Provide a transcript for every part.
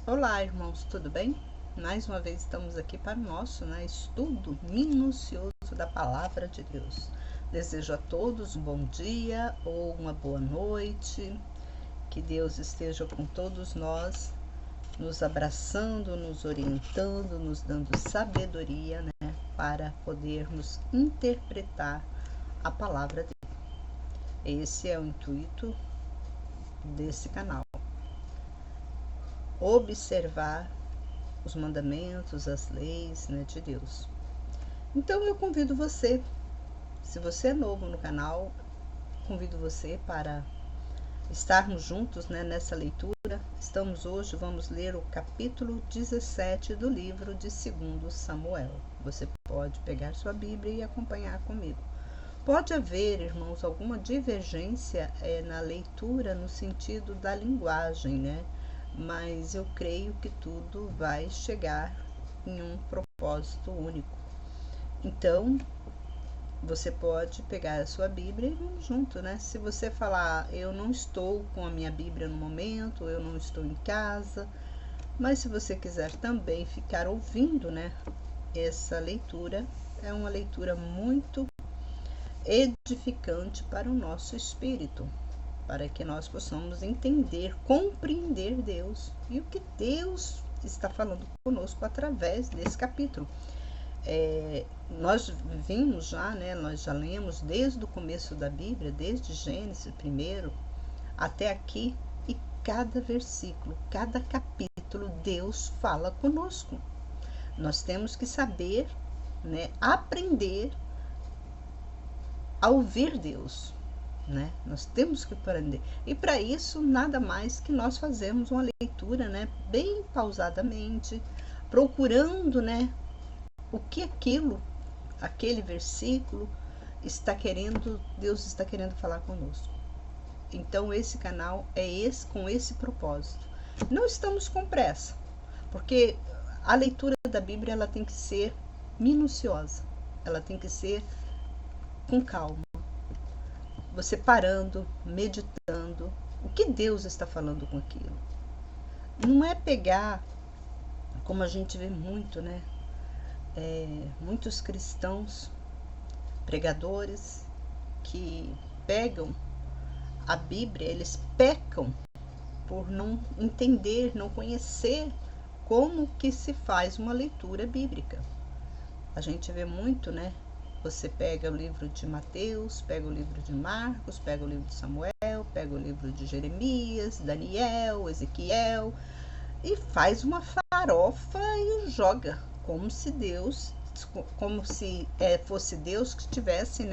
Olá, irmãos, tudo bem? Mais uma vez estamos aqui para o nosso estudo minucioso da Palavra de Deus. Desejo a todos um bom dia ou uma boa noite, que Deus esteja com todos nós, nos abraçando, nos orientando, nos dando sabedoria, para podermos interpretar a Palavra dele. Esse é o intuito desse canal. Observar os mandamentos, as leis de Deus. Então eu convido você, se você é novo no canal, convido você para estarmos juntos nessa leitura. Vamos ler o capítulo 17 do livro de 2 Samuel. Você pode pegar sua Bíblia e acompanhar comigo. Pode haver, irmãos, alguma divergência na leitura no sentido da linguagem, mas eu creio que tudo vai chegar em um propósito único. Então, você pode pegar a sua Bíblia e vamos junto, Se você falar, eu não estou com a minha Bíblia no momento, eu não estou em casa, mas se você quiser também ficar ouvindo, essa leitura é uma leitura muito edificante para o nosso espírito, para que nós possamos entender, compreender Deus e o que Deus está falando conosco através desse capítulo. Nós vimos já, nós já lemos desde o começo da Bíblia, desde Gênesis primeiro até aqui, e cada versículo, cada capítulo, Deus fala conosco. Nós temos que saber, aprender a ouvir Deus. Nós temos que aprender. E para isso, nada mais que nós fazemos uma leitura, bem pausadamente, procurando, o que aquele versículo Deus está querendo falar conosco. Então, esse canal é com esse propósito. Não estamos com pressa, porque a leitura da Bíblia ela tem que ser minuciosa, ela tem que ser com calma. Você parando, meditando, o que Deus está falando com aquilo. Não é pegar, como a gente vê muito, muitos cristãos, pregadores, que pegam a Bíblia, eles pecam por não entender, não conhecer como que se faz uma leitura bíblica. A gente vê muito, Você pega o livro de Mateus, pega o livro de Marcos, pega o livro de Samuel, pega o livro de Jeremias, Daniel, Ezequiel, e faz uma farofa e joga, como se fosse Deus que estivesse,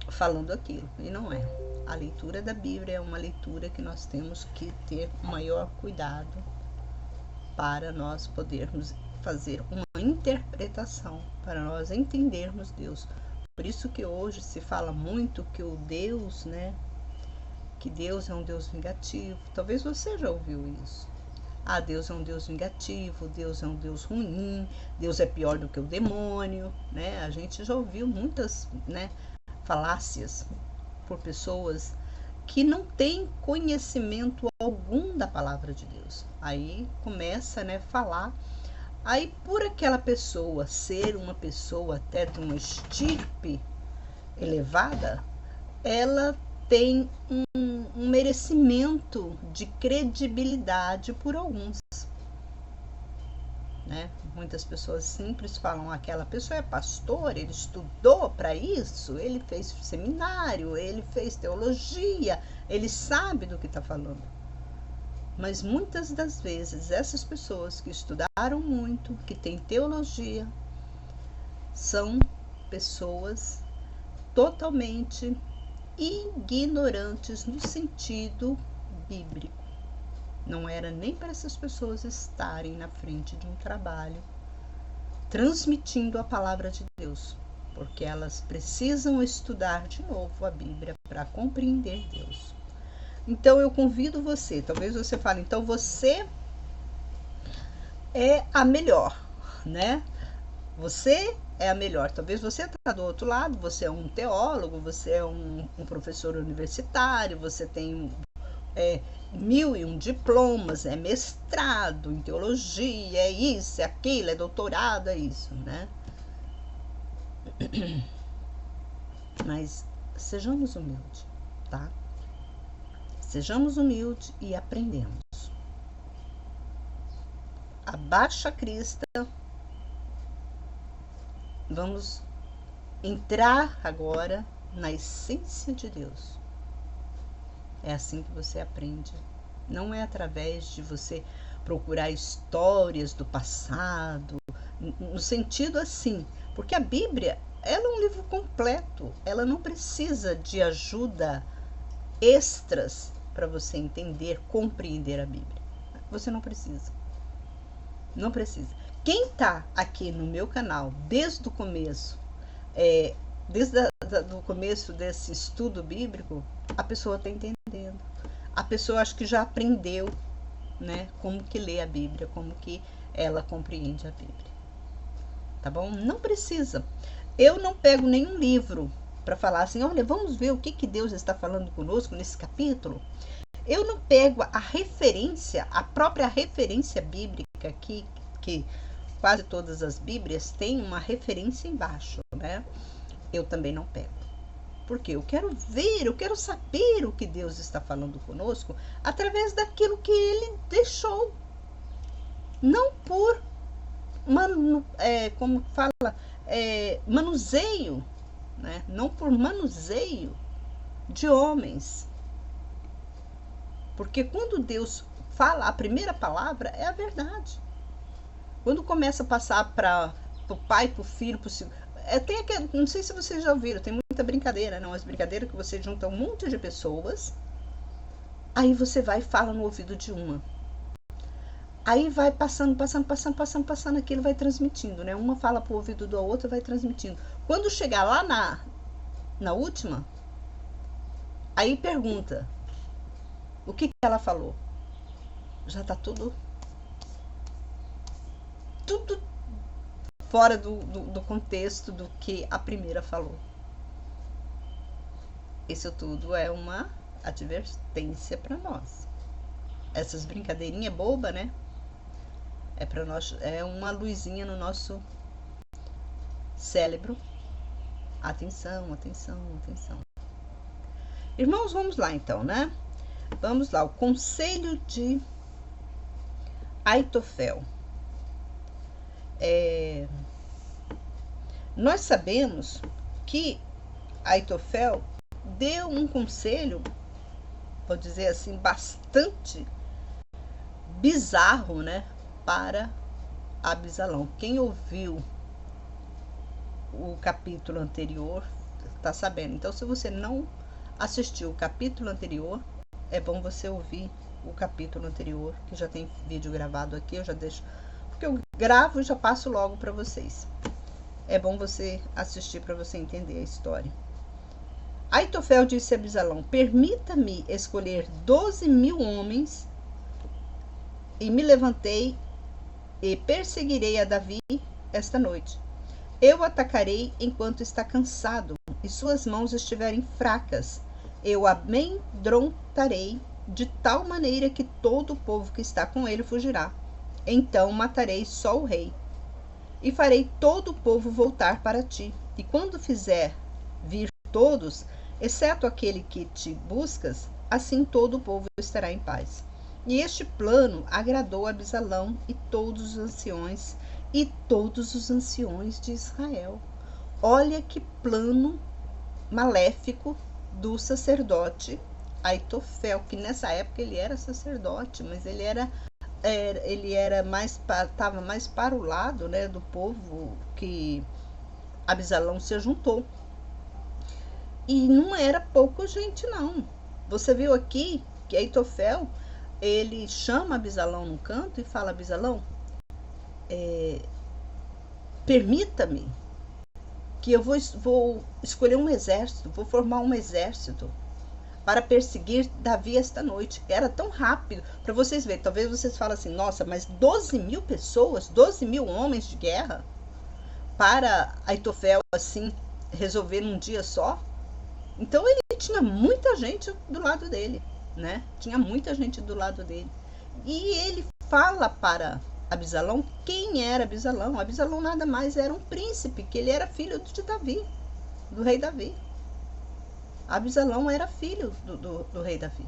falando aquilo. E não é. A leitura da Bíblia é uma leitura que nós temos que ter maior cuidado para nós podermos fazer uma interpretação, para nós entendermos Deus. Por isso que hoje se fala muito que o Deus, que Deus é um Deus vingativo. Talvez você já ouviu isso. Deus é um Deus vingativo, Deus é um Deus ruim, Deus é pior do que o demônio, A gente já ouviu muitas, falácias por pessoas que não têm conhecimento algum da palavra de Deus. Aí começa, falar. Aí, por aquela pessoa ser uma pessoa até de uma estirpe elevada, ela tem um merecimento de credibilidade por alguns. Muitas pessoas simples falam, aquela pessoa é pastor, ele estudou para isso, ele fez seminário, ele fez teologia, ele sabe do que está falando. Mas muitas das vezes, essas pessoas que estudaram muito, que têm teologia, são pessoas totalmente ignorantes no sentido bíblico. Não era nem para essas pessoas estarem na frente de um trabalho transmitindo a palavra de Deus, porque elas precisam estudar de novo a Bíblia para compreender Deus. Então eu convido você, talvez você fale, então você é a melhor, Você é a melhor. Talvez você está do outro lado, você é um teólogo, você é um professor universitário, você tem 1001 diplomas, é mestrado em teologia, é isso, é aquilo, é doutorado, é isso, né? Mas sejamos humildes, tá? Sejamos humildes e aprendemos. Abaixa a crista. Vamos entrar agora na essência de Deus. É assim que você aprende. Não é através de você procurar histórias do passado, no sentido assim, porque a Bíblia, ela é um livro completo, ela não precisa de ajuda extras para você entender, compreender a Bíblia. Você não precisa. Não precisa. Quem está aqui no meu canal desde o começo, desde o começo desse estudo bíblico, a pessoa está entendendo. A pessoa acho que já aprendeu, né, como que lê a Bíblia, como que ela compreende a Bíblia. Tá bom? Não precisa. Eu não pego nenhum livro para falar assim, olha, vamos ver o que Deus está falando conosco nesse capítulo. Eu não pego a referência, a própria referência bíblica aqui, que quase todas as Bíblias têm uma referência embaixo, né? Eu também não pego. Porque eu quero ver, eu quero saber o que Deus está falando conosco através daquilo que Ele deixou. Não por, como fala, manuseio, né? Não por manuseio de homens. Porque quando Deus fala, a primeira palavra é a verdade. Quando começa a passar para o pai, para o filho, para o segundo... não sei se vocês já ouviram, tem muita brincadeira, não? As brincadeiras que você junta um monte de pessoas, aí você vai e fala no ouvido de uma. Aí vai passando, aquilo vai transmitindo, né? Uma fala para o ouvido da outra, vai transmitindo. Quando chegar lá na última, aí pergunta, o que ela falou? Já está tudo fora do contexto do que a primeira falou. Isso tudo é uma advertência para nós. Essas brincadeirinhas bobas, né? É para nós, é uma luzinha no nosso cérebro. Atenção, atenção, atenção. Irmãos, vamos lá então, né? Vamos lá, o conselho de Aitofel. Nós sabemos que Aitofel deu um conselho, vou dizer assim, bastante bizarro, né, para Absalão. Quem ouviu o capítulo anterior está sabendo. Então, se você não assistiu o capítulo anterior, é bom você ouvir o capítulo anterior, que já tem vídeo gravado aqui, eu já deixo, porque eu gravo e já passo logo para vocês. É bom você assistir para você entender a história. Aitofel disse a Absalão, permita-me escolher 12.000 homens, e me levantei e perseguirei a Davi esta noite. Eu atacarei enquanto está cansado e suas mãos estiverem fracas. Eu amedrontarei de tal maneira que todo o povo que está com ele fugirá. Então matarei só o rei e farei todo o povo voltar para ti. E quando fizer vir todos, exceto aquele que te buscas, assim todo o povo estará em paz. E este plano agradou a Absalão e todos os anciões de Israel. Olha que plano maléfico do sacerdote Aitofel, que nessa época ele era sacerdote, mas ele era mais, estava mais para o lado, né, do povo que Absalão se juntou. E não era pouca gente, não. Você viu aqui que Aitofel, ele chama Absalão num canto e fala, Absalão, permita-me que eu vou escolher um exército, vou formar um exército para perseguir Davi esta noite. Era tão rápido, para vocês verem, talvez vocês falem assim, nossa, mas 12.000 pessoas, 12.000 homens de guerra, para Aitofel, assim, resolver num dia só? Então ele tinha muita gente do lado dele. né? Tinha muita gente do lado dele. E ele fala para Absalão quem era Absalão. Absalão nada mais era um príncipe, que ele era filho de Davi, do rei Davi. Absalão era filho do rei Davi.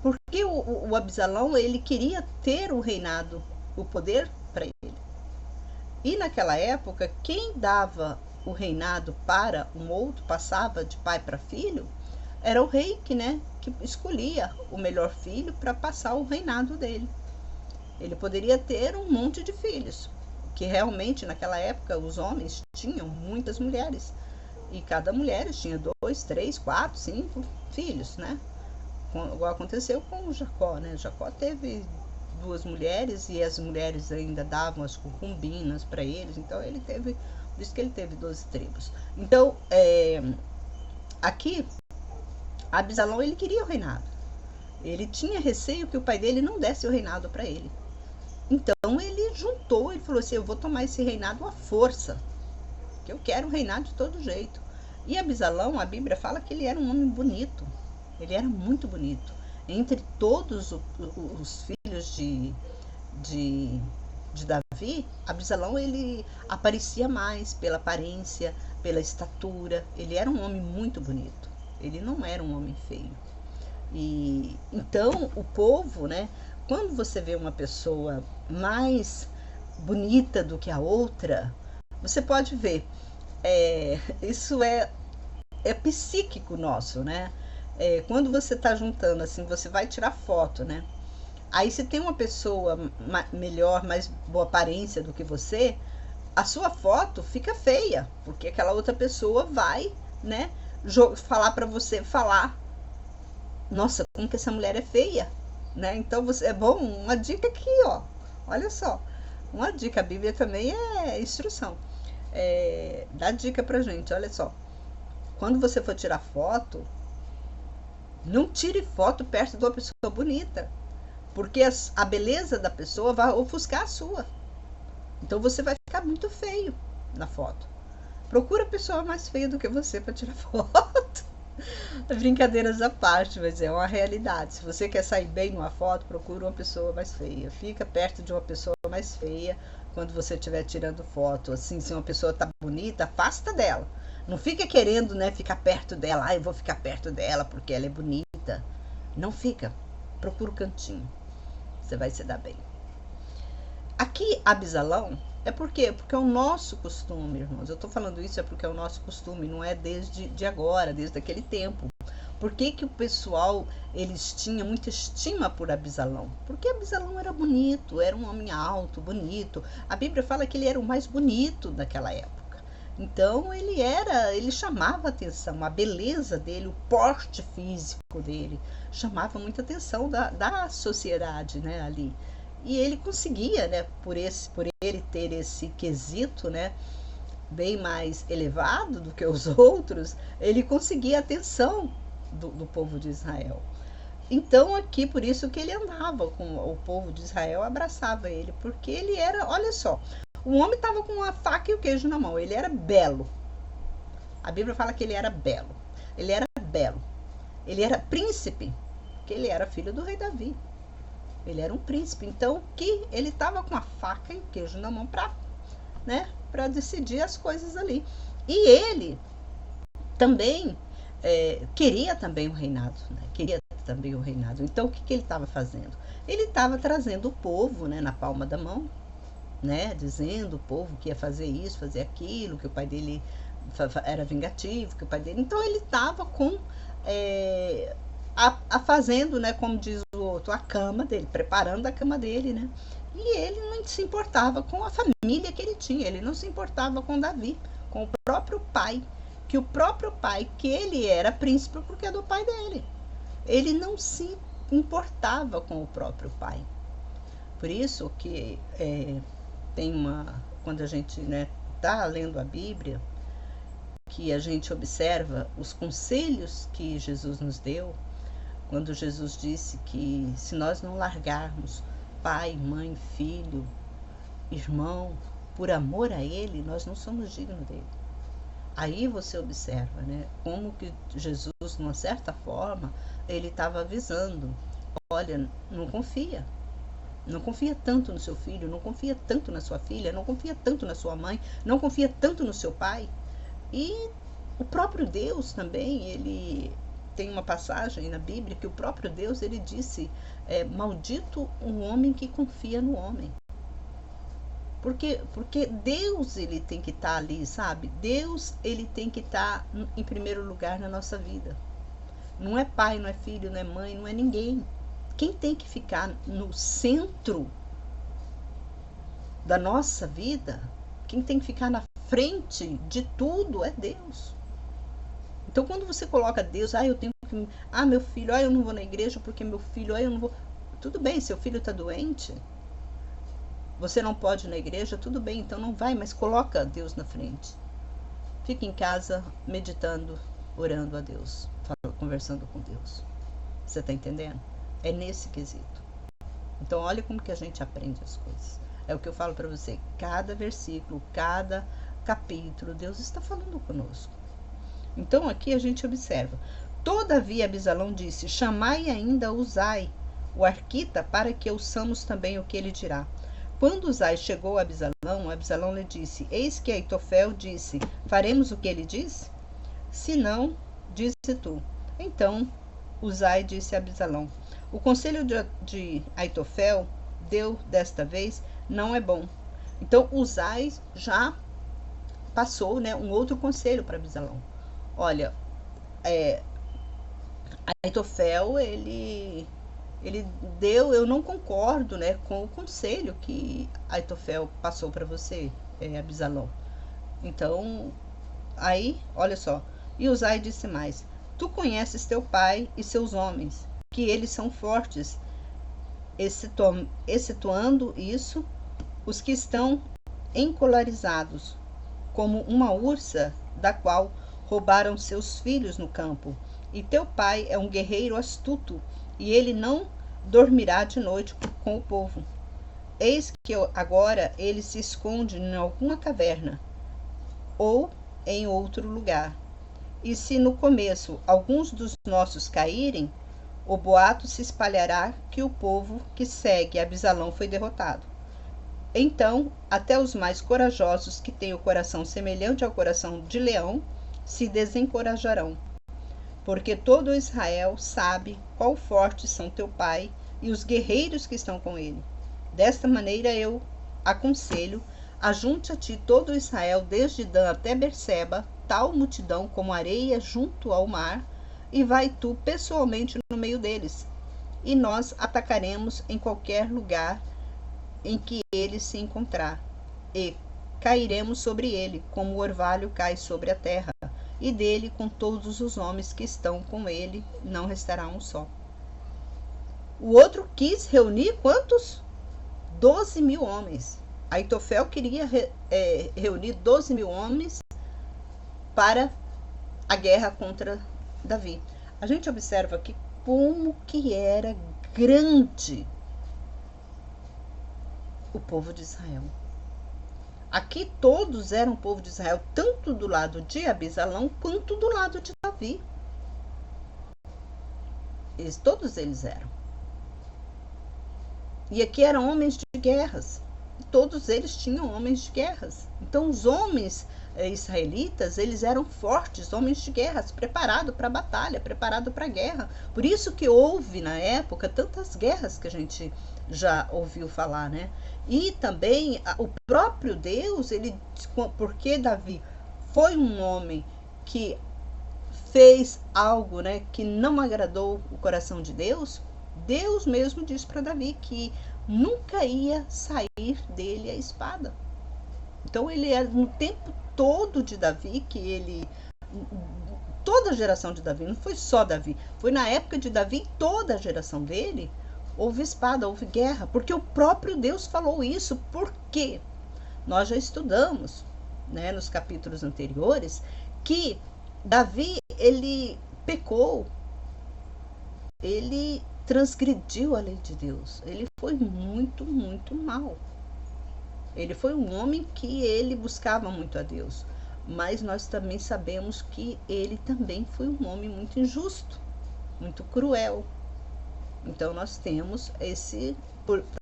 Porque o Absalão, ele queria ter o reinado, o poder para ele. E naquela época, quem dava o reinado para um outro, passava de pai para filho, era o rei que escolhia o melhor filho para passar o reinado dele. Ele poderia ter um monte de filhos, que realmente naquela época os homens tinham muitas mulheres. E cada mulher tinha 2, 3, 4, 5 filhos, né? Igual aconteceu com o Jacó, né? Jacó teve 2 mulheres e as mulheres ainda davam as concubinas para eles. Então ele teve, por isso que ele teve 12 tribos. Então, aqui, Absalão, ele queria o reinado. Ele tinha receio que o pai dele não desse o reinado para ele. Então ele juntou, ele falou assim, eu vou tomar esse reinado à força, que eu quero reinar de todo jeito. E Absalão, a Bíblia fala que ele era um homem bonito. Ele era muito bonito. Entre todos os filhos de Davi, Absalão, ele aparecia mais pela aparência, pela estatura. Ele era um homem muito bonito. Ele não era um homem feio. E então o povo, né? Quando você vê uma pessoa mais bonita do que a outra, você pode ver. Isso é psíquico nosso, né? Quando você está juntando, assim, você vai tirar foto, né? Aí se tem uma pessoa melhor, mais boa aparência do que você, a sua foto fica feia, porque aquela outra pessoa vai, né, falar para você, nossa, como que essa mulher é feia, né? Então é bom, uma dica aqui, ó, olha só, uma dica, a Bíblia também é instrução, dá dica pra gente, olha só, quando você for tirar foto, não tire foto perto de uma pessoa bonita, porque a beleza da pessoa vai ofuscar a sua. Então você vai ficar muito feio na foto. Procura a pessoa mais feia do que você para tirar foto. Brincadeiras à parte, mas é uma realidade. Se você quer sair bem numa foto, procura uma pessoa mais feia. Fica perto de uma pessoa mais feia quando você estiver tirando foto. Assim, se uma pessoa tá bonita, afasta dela. Não fica querendo, né, ficar perto dela. Eu vou ficar perto dela porque ela é bonita. Não fica. Procura o cantinho. Você vai se dar bem. Aqui, Absalão, por quê? Porque é o nosso costume, irmãos. Eu estou falando isso porque é o nosso costume, não é desde agora, desde aquele tempo. Por que o pessoal, eles tinham muita estima por Absalão? Porque Absalão era bonito, era um homem alto, bonito. A Bíblia fala que ele era o mais bonito daquela época. Então ele chamava atenção, a beleza dele, o porte físico dele, chamava muita atenção da sociedade, né, ali. E ele conseguia, né, por ele ter esse quesito, né, bem mais elevado do que os outros, ele conseguia a atenção do povo de Israel. Então aqui, por isso que ele andava com o povo de Israel, abraçava ele, porque ele era, olha só, o homem estava com a faca e o queijo na mão, ele era belo. A Bíblia fala que ele era belo. Ele era belo. Ele era príncipe, porque ele era filho do rei Davi. Ele era um príncipe. Então, que ele estava com a faca e o queijo na mão para decidir as coisas ali. E ele também queria também o reinado, né? Queria também o reinado. Então, o que ele estava fazendo? Ele estava trazendo o povo, né, na palma da mão, né, dizendo o povo que ia fazer isso, fazer aquilo, que o pai dele era vingativo, que o pai dele... Então ele estava fazendo, né, como diz o outro, a cama dele, preparando a cama dele, né? E ele não se importava com a família que ele tinha, ele não se importava com Davi, com o próprio pai, que ele era príncipe porque é do pai dele. Ele não se importava com o próprio pai. Por isso que quando a gente, né, tá lendo a Bíblia, que a gente observa os conselhos que Jesus nos deu, quando Jesus disse que se nós não largarmos pai, mãe, filho, irmão, por amor a ele, nós não somos dignos dele. Aí você observa, né, como que Jesus Deus, de uma certa forma, ele estava avisando: olha, não confia. Não confia tanto no seu filho, não confia tanto na sua filha, não confia tanto na sua mãe, não confia tanto no seu pai. E o próprio Deus também, ele tem uma passagem na Bíblia que o próprio Deus, ele disse: maldito um homem que confia no homem. Porque Deus, ele tem que estar ali, sabe? Deus, ele tem que estar em primeiro lugar na nossa vida. Não é pai, não é filho, não é mãe, não é ninguém. Quem tem que ficar no centro da nossa vida, quem tem que ficar na frente de tudo é Deus. Então, quando você coloca Deus, eu tenho que... meu filho, eu não vou na igreja porque meu filho, eu não vou... Tudo bem, seu filho está doente, você não pode ir na igreja, tudo bem, então não vai, mas coloca Deus na frente. Fica em casa meditando, orando a Deus, conversando com Deus. Você está entendendo? É nesse quesito. Então, olha como que a gente aprende as coisas. É o que eu falo para você. Cada versículo, cada capítulo, Deus está falando conosco. Então, aqui a gente observa. Todavia, Absalão disse: chamai ainda Uzai, o arquita, para que ouçamos também o que ele dirá. Quando Uzai chegou a Absalão lhe disse: eis que Aitofel disse: faremos o que ele diz? Se não, disse tu. Então, Uzai disse a Absalão: o conselho de Aitofel deu desta vez não é bom. Então, Uzai já passou, um outro conselho para Absalão. Olha, Aitofel, ele deu, eu não concordo, com o conselho que Aitofel passou para você, Absalão. Então, aí, olha só. E Uzai disse mais: tu conheces teu pai e seus homens, que eles são fortes, excetuando isso, os que estão encolarizados, como uma ursa, da qual roubaram seus filhos no campo. E teu pai é um guerreiro astuto, e ele não dormirá de noite com o povo. Eis que agora ele se esconde em alguma caverna, ou em outro lugar. E se no começo alguns dos nossos caírem, o boato se espalhará que o povo que segue Absalão foi derrotado. Então, até os mais corajosos, que têm o coração semelhante ao coração de leão, se desencorajarão. Porque todo Israel sabe quão fortes são teu pai e os guerreiros que estão com ele. Desta maneira eu aconselho: ajunte a ti todo Israel, desde Dan até Berseba, tal multidão como areia junto ao mar, e vai tu pessoalmente no meio deles. E nós atacaremos em qualquer lugar em que ele se encontrar, e cairemos sobre ele, como o orvalho cai sobre a terra, e dele, com todos os homens que estão com ele, não restará um só. O outro quis reunir quantos? 12.000 homens. Aitofel queria reunir 12.000 homens para a guerra contra Davi. A gente observa aqui como que era grande o povo de Israel. Aqui todos eram povo de Israel, tanto do lado de Absalão quanto do lado de Davi. Todos eles eram. E aqui eram homens de guerras. Todos eles tinham homens de guerras. Então os homens israelitas, eles eram fortes, homens de guerras, preparados para a batalha, preparados para a guerra. Por isso que houve na época tantas guerras que a gente já ouviu falar, E também o próprio Deus, porque Davi foi um homem que fez algo, que não agradou o coração de Deus, Deus mesmo disse para Davi que nunca ia sair dele a espada. Então ele era no tempo todo de Davi toda a geração de Davi, não foi só Davi, foi na época de Davi, toda a geração dele, houve espada, houve guerra, porque o próprio Deus falou isso. Por quê? Nós já estudamos, nos capítulos anteriores, que Davi, ele pecou, ele transgrediu a lei de Deus, ele foi muito, muito mal. Ele foi um homem que ele buscava muito a Deus, mas nós também sabemos que ele também foi um homem muito injusto, muito cruel. Então nós temos esse...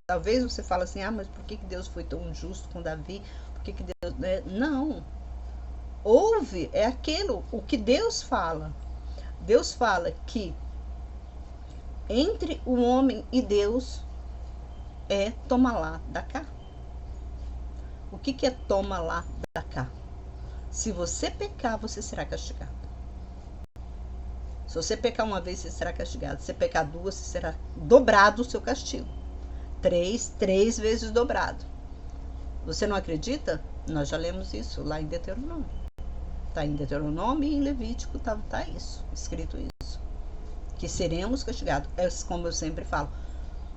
talvez você fale assim, mas por que Deus foi tão injusto com Davi? Por que Deus... Não. Houve, é aquilo, o que Deus fala. Deus fala que entre o homem e Deus é toma lá, dá cá. O que é toma lá, dá cá? Se você pecar, você será castigado. Se você pecar uma vez, você será castigado. Se você pecar duas, você será dobrado o seu castigo. Três vezes dobrado. Você não acredita? Nós já lemos isso lá em Deuteronômio. Está em Deuteronômio e em Levítico tá isso, escrito isso. Que seremos castigados. É como eu sempre falo.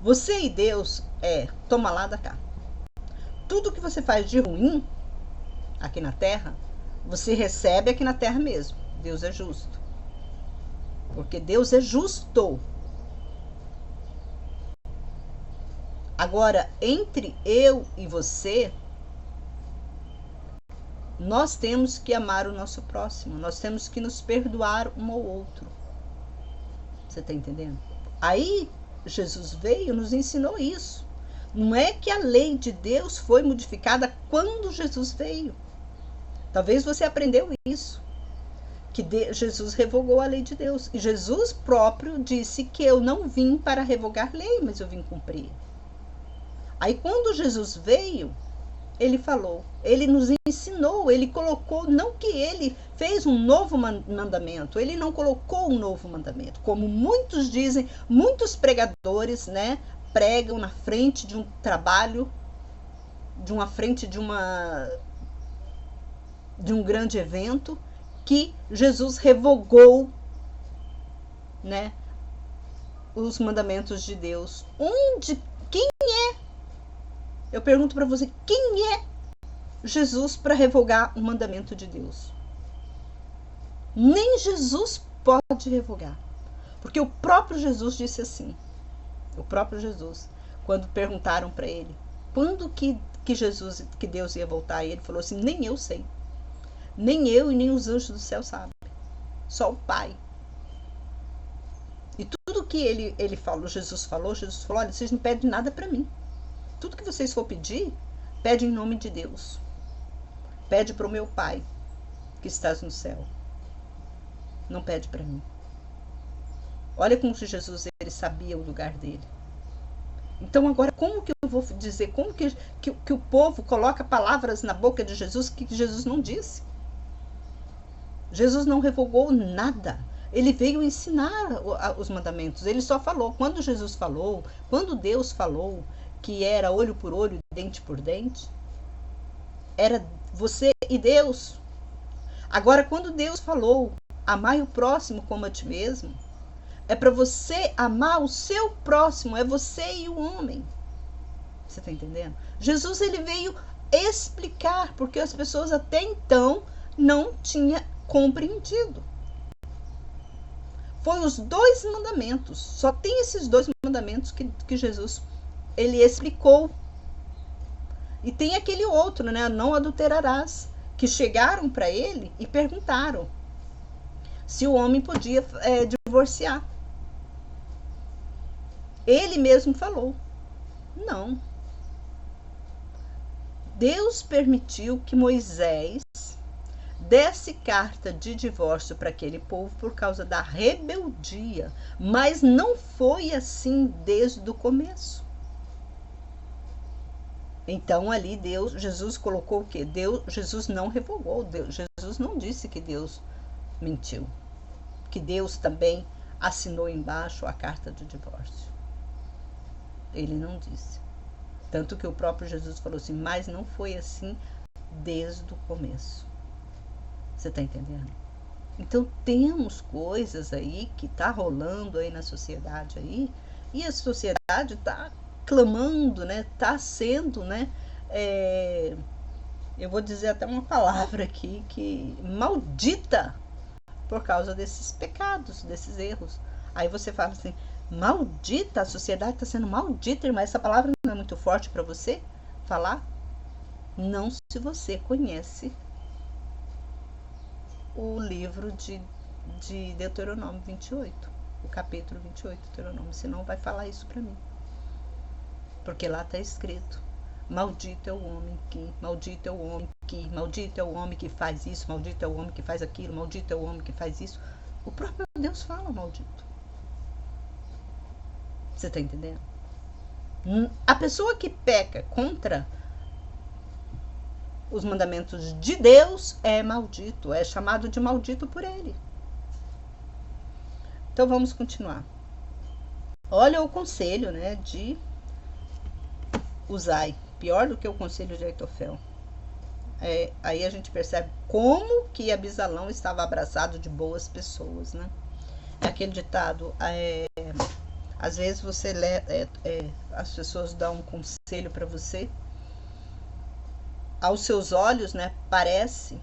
Você e Deus toma lá, dá cá. Tudo que você faz de ruim aqui na terra, você recebe aqui na terra mesmo. Deus é justo. Porque Deus é justo. Agora, entre eu e você, nós temos que amar o nosso próximo. Nós temos que nos perdoar um ao outro. Você está entendendo? Aí, Jesus veio e nos ensinou isso. Não é que a lei de Deus foi modificada quando Jesus veio. Talvez você aprendeu isso. Que Jesus revogou a lei de Deus. E Jesus próprio disse que eu não vim para revogar lei, mas eu vim cumprir. Aí quando Jesus veio, ele falou, ele nos ensinou, ele colocou, não que ele fez um novo mandamento, ele não colocou um novo mandamento. Como muitos dizem, muitos pregadores, pregam na frente de um trabalho, de um grande evento, que Jesus revogou, os mandamentos de Deus. Quem é? Eu pergunto para você, quem é Jesus para revogar o mandamento de Deus? Nem Jesus pode revogar. Porque o próprio Jesus disse assim. O próprio Jesus, quando perguntaram para ele, quando que Deus ia voltar? E ele falou assim, nem eu sei. Nem eu e nem os anjos do céu sabem. Só o Pai. E tudo que ele falou, Jesus falou, olha, vocês não pedem nada para mim. Tudo que vocês for pedir, pede em nome de Deus. Pede para o meu Pai, que estás no céu. Não pede para mim. Olha como que Jesus ele sabia o lugar dele. Então agora, como que eu vou dizer, como que o povo coloca palavras na boca de Jesus que Jesus não disse? Jesus não revogou nada. Ele veio ensinar os mandamentos. Ele só falou. Quando Jesus falou, quando Deus falou que era olho por olho, dente por dente, era você e Deus. Agora, quando Deus falou, amai o próximo como a ti mesmo, é para você amar o seu próximo, é você e o homem. Você está entendendo? Jesus ele veio explicar, porque as pessoas até então não tinham compreendido. Foi os 2 mandamentos, só tem esses 2 mandamentos que Jesus ele explicou. E tem aquele outro, não adulterarás, que chegaram para ele e perguntaram se o homem podia divorciar. Ele mesmo falou, não. Deus permitiu que Moisés desse carta de divórcio para aquele povo por causa da rebeldia, mas não foi assim desde o começo. Então ali Jesus colocou o quê? Jesus não revogou, Jesus não disse que Deus mentiu, que Deus também assinou embaixo a carta de divórcio. Ele não disse. Tanto que o próprio Jesus falou assim, mas não foi assim desde o começo. Você está entendendo? Então temos coisas aí que tá rolando aí na sociedade aí, e a sociedade tá clamando, tá sendo, eu vou dizer até uma palavra aqui, que maldita por causa desses pecados, desses erros. Aí você fala assim, maldita, a sociedade está sendo maldita, irmã, essa palavra não é muito forte para você falar? Não, se você conhece o livro de Deuteronômio 28, o capítulo 28 de Deuteronômio, senão vai falar isso para mim. Porque lá está escrito: maldito é o homem que, maldito é o homem que, maldito é o homem que faz isso, maldito é o homem que faz aquilo, maldito é o homem que faz isso. O próprio Deus fala maldito. Você está entendendo? A pessoa que peca contra os mandamentos de Deus é maldito, é chamado de maldito por ele. Então vamos continuar. Olha o conselho, né, de Uzai, pior do que o conselho de Aitofel. Aí a gente percebe como que Abisalão estava abraçado de boas pessoas, né? Aquele ditado, às vezes você as pessoas dão um conselho para você, aos seus olhos, né, parece,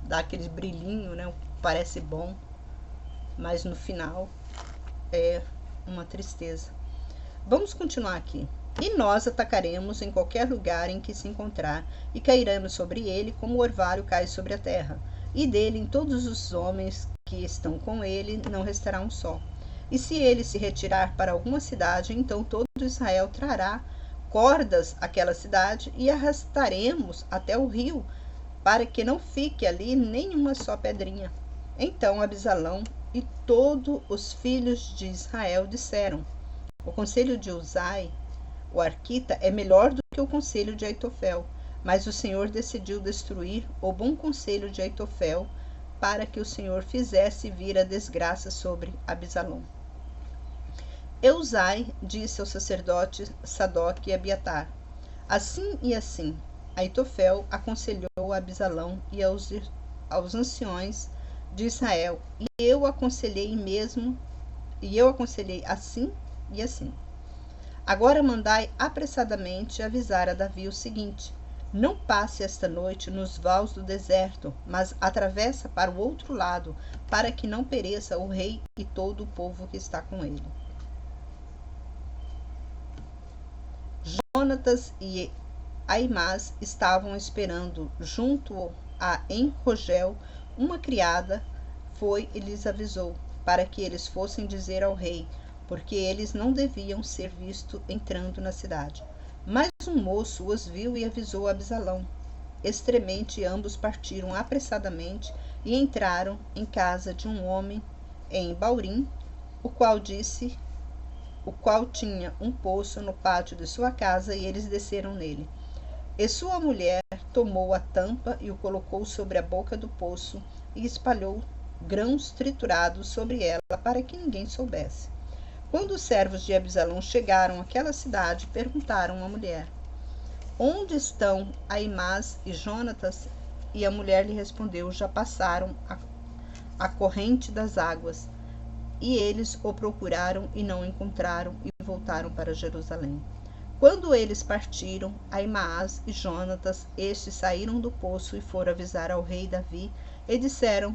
dá aquele brilhinho, né, parece bom, mas no final é uma tristeza. Vamos continuar aqui. E nós atacaremos em qualquer lugar em que se encontrar, e cairemos sobre ele como o orvalho cai sobre a terra. E dele, em todos os homens que estão com ele, não restará um só. E se ele se retirar para alguma cidade, então todo Israel trará cordas àquela cidade, e arrastaremos até o rio, para que não fique ali nenhuma só pedrinha. Então Abisalão e todos os filhos de Israel disseram: o conselho de Uzai, o arquita, é melhor do que o conselho de Aitofel, mas o Senhor decidiu destruir o bom conselho de Aitofel, para que o Senhor fizesse vir a desgraça sobre Abisalom. Uzai disse aos sacerdotes Sadoque e Abiatar: assim e assim, Aitofel aconselhou a Abisalão e aos anciões de Israel, e eu aconselhei assim e assim. Agora mandai apressadamente avisar a Davi o seguinte: não passe esta noite nos vales do deserto, mas atravessa para o outro lado, para que não pereça o rei e todo o povo que está com ele. Jonatas e Aimás estavam esperando junto a Enrogel. Uma criada foi e lhes avisou, para que eles fossem dizer ao rei, porque eles não deviam ser vistos entrando na cidade. Mas um moço os viu e avisou a Abisalão. Extremamente ambos partiram apressadamente e entraram em casa de um homem em Baurim, o qual tinha um poço no pátio de sua casa, e eles desceram nele. E sua mulher tomou a tampa e o colocou sobre a boca do poço e espalhou grãos triturados sobre ela, para que ninguém soubesse. Quando os servos de Abisalom chegaram àquela cidade, perguntaram à mulher: onde estão Aimás e Jonatas? E a mulher lhe respondeu: já passaram a corrente das águas. E eles o procuraram e não encontraram, e voltaram para Jerusalém. Quando eles partiram, Aimás e Jonatas, estes saíram do poço e foram avisar ao rei Davi, e disseram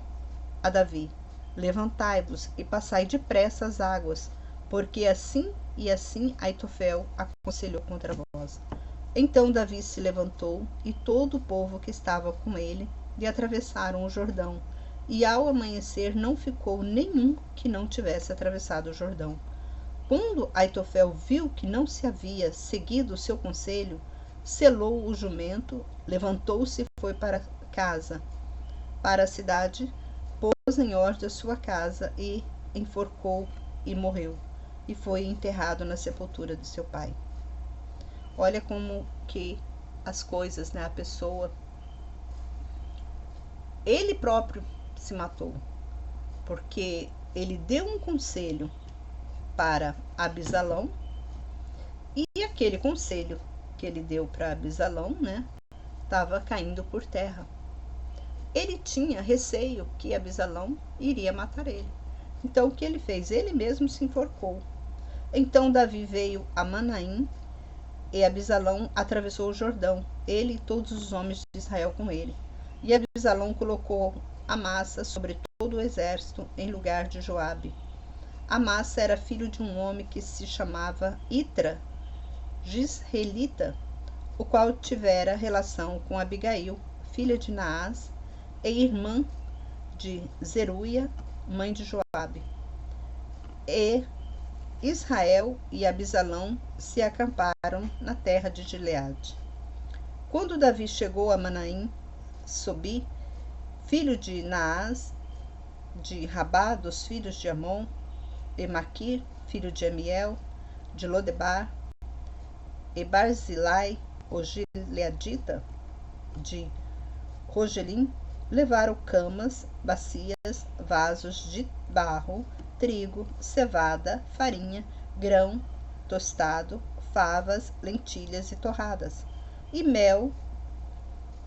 a Davi: levantai-vos e passai depressa as águas, porque assim e assim Aitofel aconselhou contra vós. Então Davi se levantou, e todo o povo que estava com ele, e atravessaram o Jordão, e ao amanhecer não ficou nenhum que não tivesse atravessado o Jordão. Quando Aitofel viu que não se havia seguido o seu conselho, selou o jumento, levantou-se e foi para casa, para a cidade, pôs em ordem a sua casa e enforcou e morreu, e foi enterrado na sepultura de seu pai. Olha como que as coisas, né? A pessoa, ele próprio se matou, porque ele deu um conselho para Abisalom, e aquele conselho que ele deu para Abisalom, né, estava caindo por terra. Ele tinha receio que Abisalom iria matar ele. Então o que ele fez? Ele mesmo se enforcou. Então Davi veio a Manaim, e Abisalom atravessou o Jordão, ele e todos os homens de Israel com ele. E Abisalom colocou Amassa sobre todo o exército em lugar de Joabe. Amassa era filho de um homem que se chamava Itra, Gisraelita, o qual tivera relação com Abigail, filha de Naás, e irmã de Zeruia, mãe de Joabe. E Israel e Abisalão se acamparam na terra de Gileade. Quando Davi chegou a Manaim, Sobi, filho de Naás, de Rabá, dos filhos de Amon, e Maquir, filho de Amiel, de Lodebar, e Barzilai, o gileadita, de Rogelim, levaram camas, bacias, vasos de barro, trigo, cevada, farinha, grão tostado, favas, lentilhas e torradas, e mel,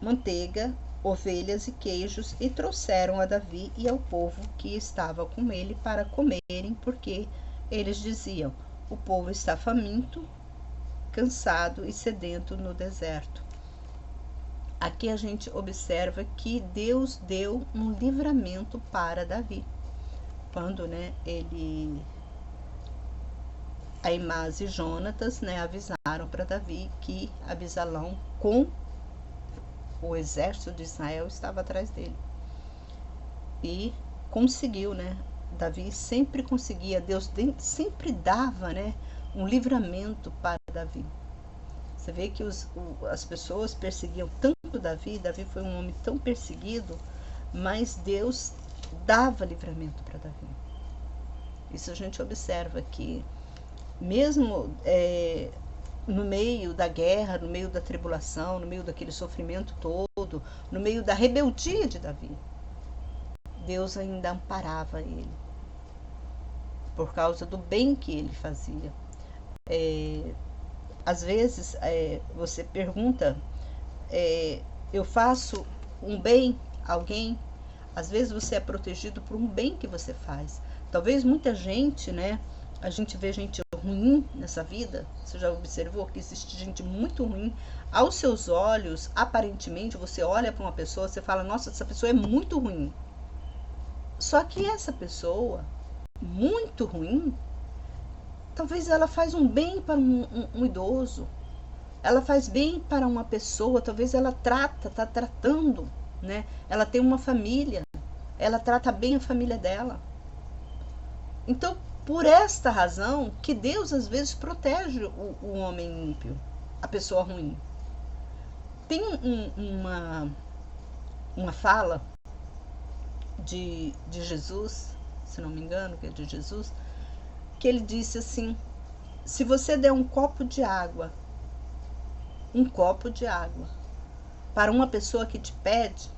manteiga, ovelhas e queijos, e trouxeram a Davi e ao povo que estava com ele para comerem, porque eles diziam: o povo está faminto, cansado e sedento no deserto. Aqui a gente observa que Deus deu um livramento para Davi. Quando, Aimás e Jonatas, avisaram para Davi que Abisalão, com o exército de Israel, estava atrás dele. E conseguiu, Davi sempre conseguia, Deus sempre dava, um livramento para Davi. Você vê que as pessoas perseguiam tanto Davi, Davi foi um homem tão perseguido, mas Deus dava livramento para Davi. Isso a gente observa que, mesmo no meio da guerra, no meio da tribulação, no meio daquele sofrimento todo, no meio da rebeldia de Davi, Deus ainda amparava ele, por causa do bem que ele fazia. Às vezes você pergunta, eu faço um bem a alguém? Às vezes você é protegido por um bem que você faz. Talvez muita gente, a gente vê gente ruim nessa vida. Você já observou que existe gente muito ruim? Aos seus olhos, aparentemente, você olha para uma pessoa, você fala: nossa, essa pessoa é muito ruim. Só que essa pessoa, muito ruim, talvez ela faz um bem para um idoso, ela faz bem para uma pessoa, talvez ela está tratando, ela tem uma família, ela trata bem a família dela. Então, por esta razão, que Deus às vezes protege o homem ímpio, a pessoa ruim. Tem uma fala de Jesus, se não me engano, que é de Jesus, que ele disse assim: se você der um copo de água para uma pessoa que te pede,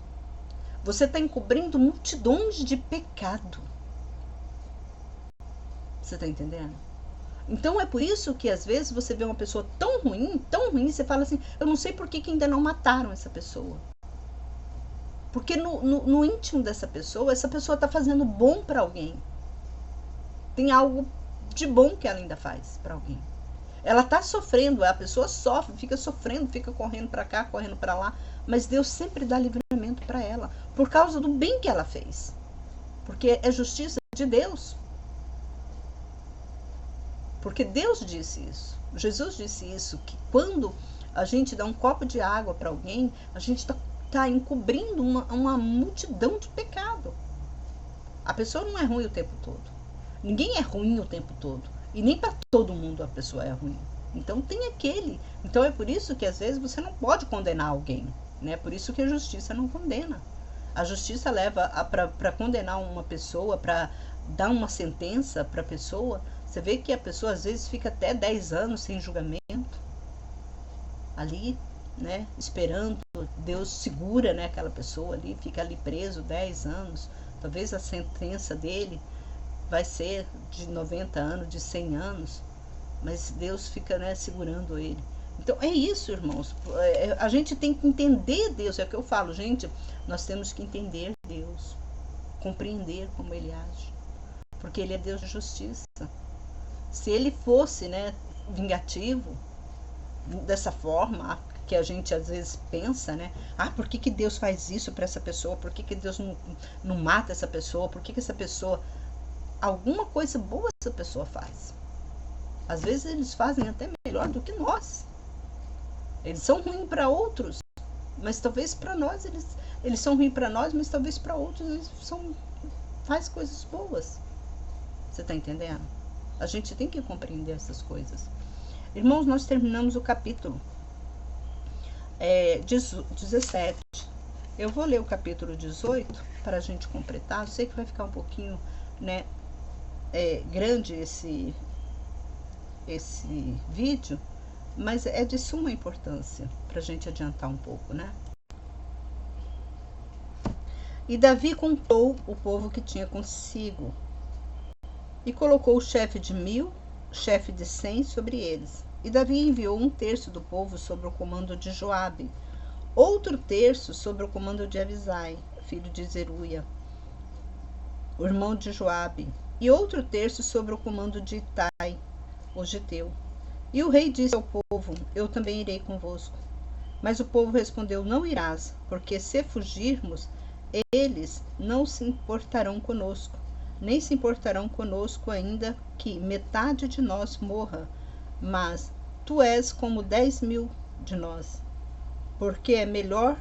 você está encobrindo multidões de pecado. Você está entendendo? Então é por isso que às vezes você vê uma pessoa tão ruim, você fala assim: eu não sei por que ainda não mataram essa pessoa. Porque no íntimo dessa pessoa, essa pessoa está fazendo bom para alguém. Tem algo de bom que ela ainda faz para alguém. Ela está sofrendo, a pessoa sofre, fica sofrendo, fica correndo para cá, correndo para lá, mas Deus sempre dá livramento para ela, por causa do bem que ela fez. Porque é justiça de Deus. Porque Deus disse isso. Jesus disse isso, que quando a gente dá um copo de água para alguém, a gente está encobrindo uma multidão de pecado. A pessoa não é ruim o tempo todo. Ninguém é ruim o tempo todo. E nem para todo mundo a pessoa é ruim. Então tem aquele. Então é por isso que às vezes você não pode condenar alguém. Por isso que a justiça não condena. A justiça leva para condenar uma pessoa, para dar uma sentença para a pessoa. Você vê que a pessoa às vezes fica até 10 anos sem julgamento. Ali, esperando. Deus segura, aquela pessoa ali, fica ali preso 10 anos. Talvez a sentença dele vai ser de 90 anos, de 100 anos, mas Deus fica segurando ele. Então é isso, irmãos, a gente tem que entender Deus, é o que eu falo, gente, nós temos que entender Deus, compreender como ele age, porque ele é Deus de justiça. Se ele fosse vingativo, dessa forma que a gente às vezes pensa, por que Deus faz isso para essa pessoa, por que Deus não mata essa pessoa, por que essa pessoa... Alguma coisa boa essa pessoa faz. Às vezes eles fazem até melhor do que nós. Eles são ruins para outros, Mas talvez para nós eles são ruins para nós, mas talvez para outros eles faz coisas boas. Você está entendendo? A gente tem que compreender essas coisas. Irmãos, nós terminamos o capítulo 17. Eu vou ler o capítulo 18 para a gente completar. Eu sei que vai ficar um pouquinho, né, grande esse vídeo, mas é de suma importância para a gente adiantar um pouco, né? E Davi contou o povo que tinha consigo, e colocou o chefe de 1000, chefe de 100 sobre eles. E Davi enviou 1/3 do povo sob o comando de Joabe, outro terço sob o comando de Abisai, filho de Zeruia, o irmão de Joabe, e outro terço sob o comando de Itai, o Giteu. E o rei disse ao povo: eu também irei convosco. Mas o povo respondeu: não irás, porque se fugirmos, eles não se importarão conosco, nem se importarão conosco ainda que metade de nós morra, mas tu és como 10.000 de nós, porque é melhor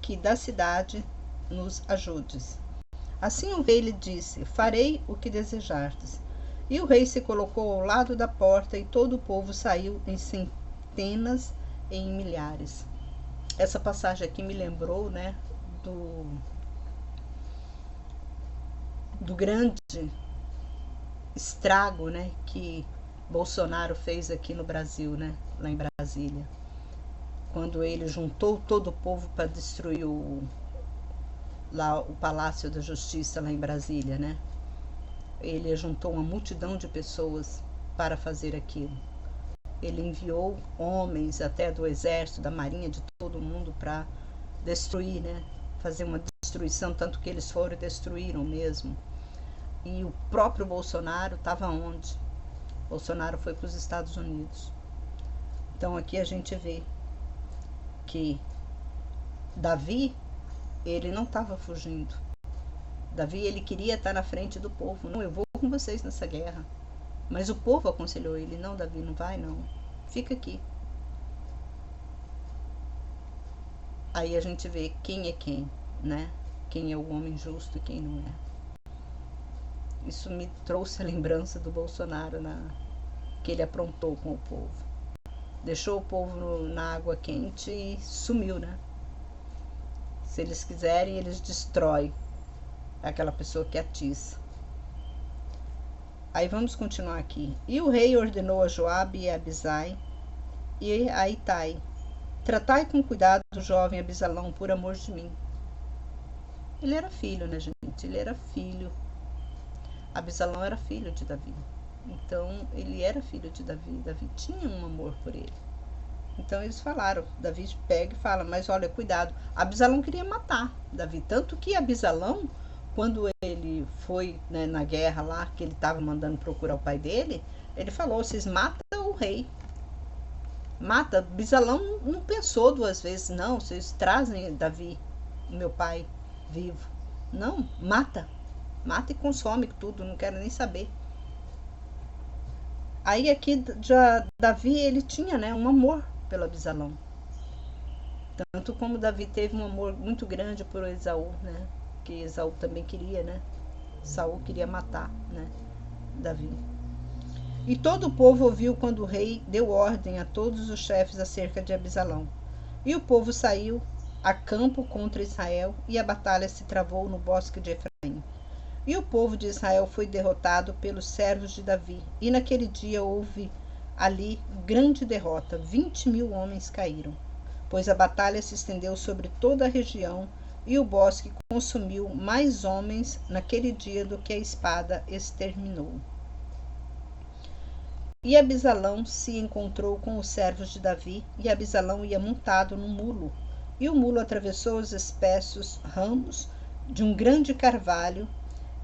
que da cidade nos ajudes. Assim o rei lhe disse: farei o que desejardes. E o rei se colocou ao lado da porta, e todo o povo saiu em centenas e em milhares. Essa passagem aqui me lembrou, né, do grande estrago, né, que Bolsonaro fez aqui no Brasil, né, lá em Brasília, quando ele juntou todo o povo para destruir o Palácio da Justiça lá em Brasília, né? Ele juntou uma multidão de pessoas para fazer aquilo. Ele enviou homens até do exército, da marinha, de todo mundo para destruir, né? Fazer uma destruição, tanto que eles foram e destruíram mesmo. E o próprio Bolsonaro estava onde? Bolsonaro foi para os Estados Unidos. Então aqui a gente vê que Davi, ele não estava fugindo. Davi, ele queria estar na frente do povo. Não, eu vou com vocês nessa guerra. Mas o povo aconselhou ele: não, Davi, não vai não. Fica aqui. Aí a gente vê quem é quem, né? Quem é o homem justo e quem não é. Isso me trouxe a lembrança do Bolsonaro, que ele aprontou com o povo. Deixou o povo na água quente e sumiu, né? Se eles quiserem, eles destroem aquela pessoa que atiça. Aí vamos continuar aqui. E o rei ordenou a Joabe e a Abisai e a Itai: tratai com cuidado o jovem Abisalão, por amor de mim. Ele era filho, né, gente? Ele era filho. Abisalão era filho de Davi. Então, ele era filho de Davi. Davi tinha um amor por ele. Então, eles falaram. Davi pega e fala: mas olha, cuidado. Abisalão queria matar Davi. Tanto que Abisalão, quando ele foi, né, na guerra lá, que ele estava mandando procurar o pai dele, ele falou: vocês matam o rei. Mata. Abisalão não pensou 2 vezes. Não, vocês trazem Davi, meu pai, vivo. Não, mata. Mata e consome tudo, não quero nem saber. Aí aqui já Davi, ele tinha, né, um amor pelo Abisalão. Tanto como Davi teve um amor muito grande por Esaú, né? Que Esaú também queria, né? Saul queria matar, né, Davi. E todo o povo ouviu quando o rei deu ordem a todos os chefes acerca de Abisalão. E o povo saiu a campo contra Israel, e a batalha se travou no bosque de Efraim. E o povo de Israel foi derrotado pelos servos de Davi. E naquele dia houve ali grande derrota. 20.000 homens caíram, pois a batalha se estendeu sobre toda a região, e o bosque consumiu mais homens naquele dia do que a espada exterminou. E Abisalão se encontrou com os servos de Davi, e Abisalão ia montado num mulo. E o mulo atravessou os espessos ramos de um grande carvalho,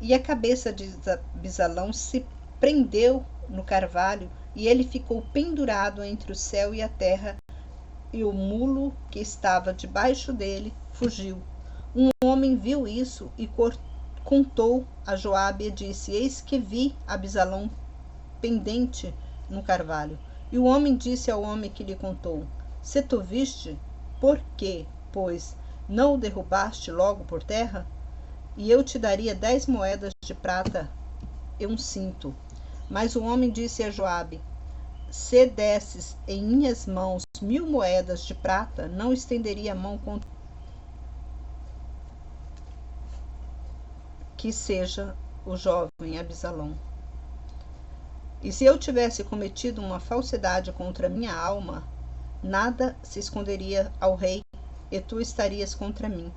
e a cabeça de Abisalão se prendeu no carvalho, e ele ficou pendurado entre o céu e a terra, e o mulo que estava debaixo dele fugiu. Um homem viu isso e contou a Joabe e disse: eis que vi Abisalão pendente no carvalho. E o homem disse ao homem que lhe contou: se tu viste, por quê pois não o derrubaste logo por terra? E eu te daria 10 moedas de prata e um cinto. Mas o homem disse a Joabe: se desses em minhas mãos 1000 moedas de prata, não estenderia a mão contra que seja o jovem Abisalão. E se eu tivesse cometido uma falsidade contra minha alma, nada se esconderia ao rei, e tu estarias contra mim.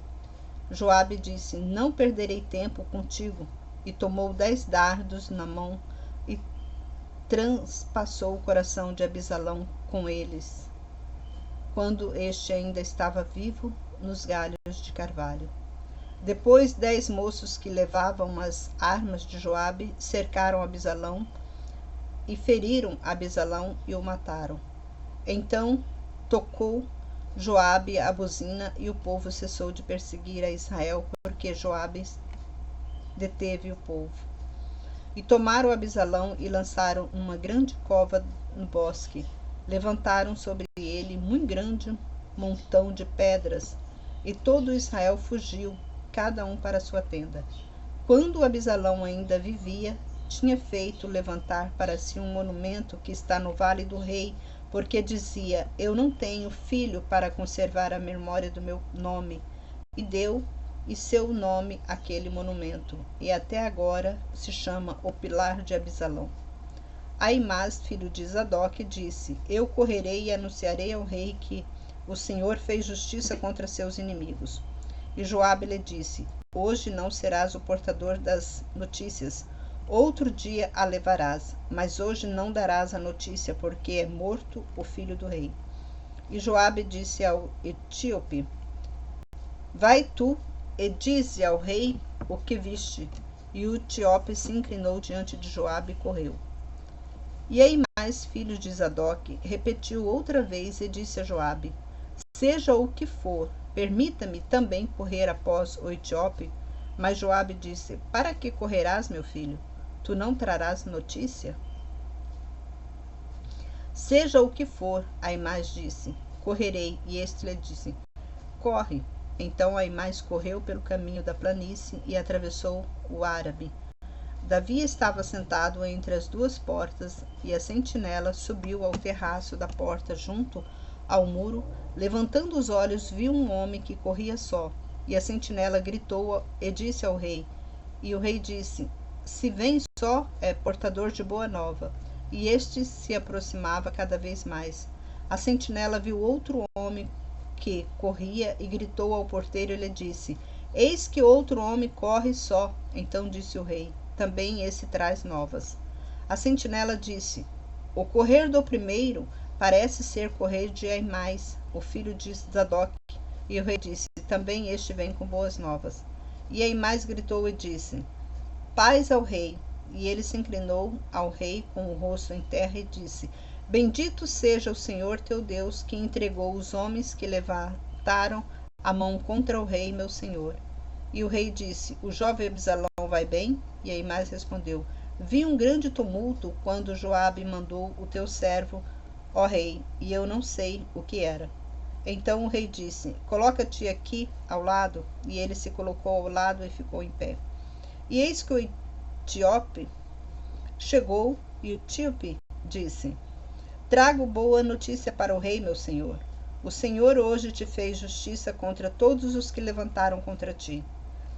Joabe disse: não perderei tempo contigo. E tomou 10 dardos na mão e transpassou o coração de Abisalão com eles, quando este ainda estava vivo nos galhos de carvalho. Depois 10 moços que levavam as armas de Joabe cercaram Abisalão e feriram Abisalão e o mataram. Então tocou Joabe a buzina e o povo cessou de perseguir a Israel, porque Joabe deteve o povo. E tomaram Abisalão e lançaram uma grande cova no bosque. Levantaram sobre ele muito grande montão de pedras, e todo Israel fugiu, cada um para sua tenda. Quando Abisalão ainda vivia, tinha feito levantar para si um monumento que está no Vale do Rei, porque dizia: eu não tenho filho para conservar a memória do meu nome. E deu e seu nome aquele monumento, e até agora se chama o Pilar de Abisalão. Aimás, filho de Zadok, disse: eu correrei e anunciarei ao rei que o Senhor fez justiça contra seus inimigos. E Joabe lhe disse: hoje não serás o portador das notícias, outro dia a levarás, mas hoje não darás a notícia, porque é morto o filho do rei. E Joabe disse ao etíope: vai tu e dize ao rei o que viste. E o etíope se inclinou diante de Joabe e correu. E Aimás, filho de Zadok, repetiu outra vez e disse a Joabe: seja o que for, permita-me também correr após o etíope. Mas Joabe disse: para que correrás, meu filho? Tu não trarás notícia? Seja o que for, Aimás disse: correrei. E este lhe disse: corre. Então Aimás correu pelo caminho da planície e atravessou o Árabe. Davi estava sentado entre as duas portas, e a sentinela subiu ao terraço da porta junto ao muro. Levantando os olhos, viu um homem que corria só. E a sentinela gritou e disse ao rei. E o rei disse: se vem só, é portador de boa nova. E este se aproximava cada vez mais. A sentinela viu outro homem que corria e gritou ao porteiro e lhe disse: eis que outro homem corre só. Então disse o rei: também esse traz novas. A sentinela disse: o correr do primeiro parece ser correr de Aimás, o filho de Zadok. E o rei disse: também este vem com boas novas. E Aimás gritou e disse: paz ao rei. E ele se inclinou ao rei com o rosto em terra e disse: bendito seja o Senhor teu Deus, que entregou os homens que levantaram a mão contra o rei, meu senhor. E o rei disse: o jovem Abisalão vai bem? E Aimás respondeu: vi um grande tumulto quando Joabe mandou o teu servo, ó rei, e eu não sei o que era. Então o rei disse: coloca-te aqui ao lado. E ele se colocou ao lado e ficou em pé. E eis que o etíope chegou, e o etíope disse: trago boa notícia para o rei, meu senhor. O Senhor hoje te fez justiça contra todos os que levantaram contra ti.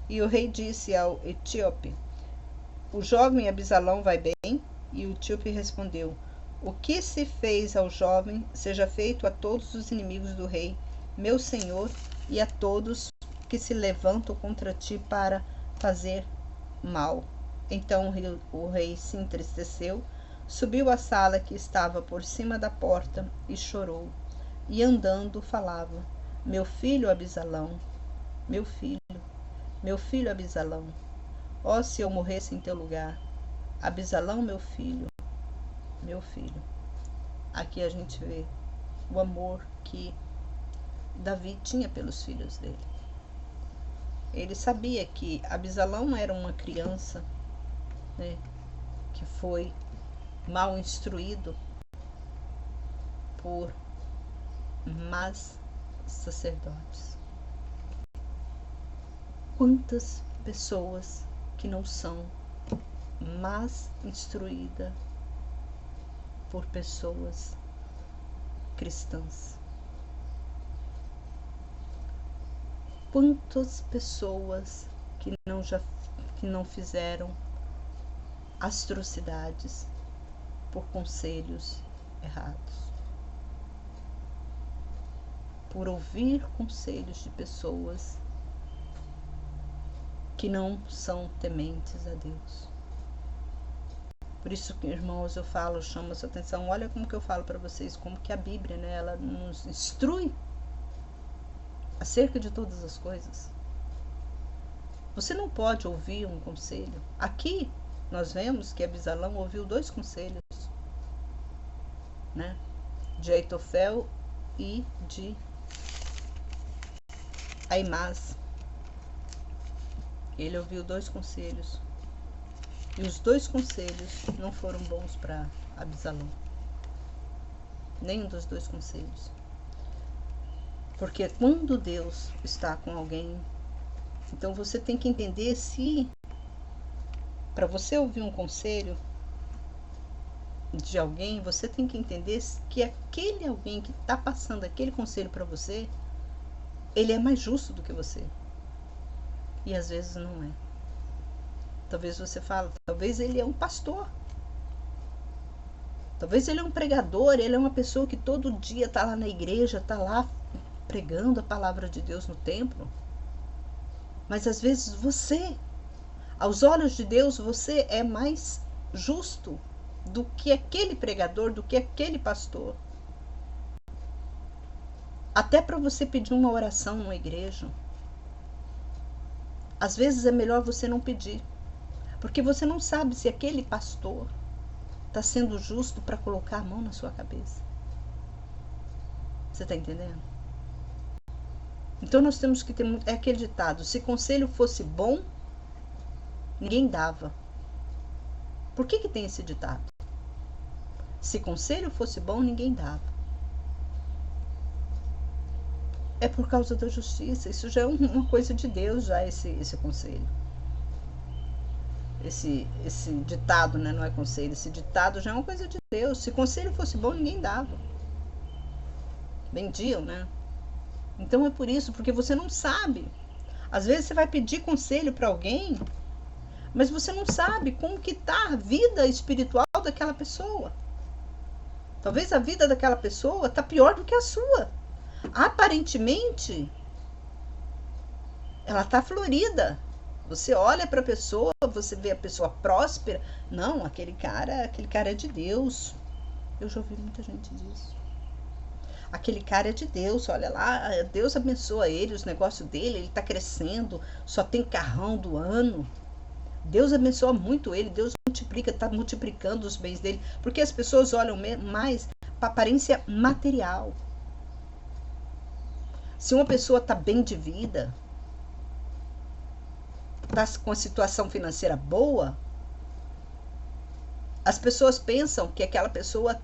E o rei disse ao etíope: o jovem Abisalão vai bem? E o etíope respondeu: o que se fez ao jovem seja feito a todos os inimigos do rei, meu senhor, e a todos que se levantam contra ti para fazer mal. Então o rei se entristeceu, subiu à sala que estava por cima da porta e chorou. E andando falava: meu filho Abisalão, meu filho Abisalão, ó, se eu morresse em teu lugar. Abisalão, meu filho, meu filho. Aqui a gente vê o amor que Davi tinha pelos filhos dele. Ele sabia que Abisalão era uma criança, né, que foi mal instruído por más sacerdotes. Quantas pessoas que não são mais instruídas por pessoas cristãs? Quantas pessoas que não fizeram atrocidades por conselhos errados, por ouvir conselhos de pessoas que não são tementes a Deus. Por isso, irmãos, eu falo, chamo a sua atenção, olha como que eu falo para vocês, como que a Bíblia, né, ela nos instrui acerca de todas as coisas. Você não pode ouvir um conselho. Aqui nós vemos que Absalão ouviu 2 conselhos, né? De Aitofel e de Aimás. Ele ouviu 2 conselhos. E os 2 conselhos não foram bons para Absalão. Nenhum dos 2 conselhos. Porque quando Deus está com alguém, então você tem que entender se, para você ouvir um conselho de alguém, você tem que entender que aquele alguém que está passando aquele conselho para você, ele é mais justo do que você. E às vezes não é. Talvez você fale, talvez ele é um pastor. Talvez ele é um pregador, ele é uma pessoa que todo dia está lá na igreja, está lá pregando a palavra de Deus no templo. Mas às vezes você, aos olhos de Deus, você é mais justo do que aquele pregador, do que aquele pastor. Até para você pedir uma oração numa igreja, às vezes é melhor você não pedir, porque você não sabe se aquele pastor está sendo justo para colocar a mão na sua cabeça. Você está entendendo? Então nós temos que ter, é aquele ditado, se conselho fosse bom, ninguém dava. Por que tem esse ditado? Se conselho fosse bom, ninguém dava. É por causa da justiça. Isso já é uma coisa de Deus, já esse conselho. Esse ditado, né? Não é conselho, esse ditado já é uma coisa de Deus. Se conselho fosse bom, ninguém dava. Vendiam, né? Então é por isso, porque você não sabe. Às vezes você vai pedir conselho para alguém, mas você não sabe como que está a vida espiritual daquela pessoa. Talvez a vida daquela pessoa está pior do que a sua. Aparentemente, ela está florida. Você olha para a pessoa, você vê a pessoa próspera. Não, aquele cara é de Deus. Eu já ouvi muita gente disso. Aquele cara é de Deus, olha lá, Deus abençoa ele, os negócios dele, ele está crescendo, só tem carrão do ano. Deus abençoa muito ele, Deus multiplica, está multiplicando os bens dele, porque as pessoas olham mais para a aparência material. Se uma pessoa está bem de vida, está com a situação financeira boa, as pessoas pensam que aquela pessoa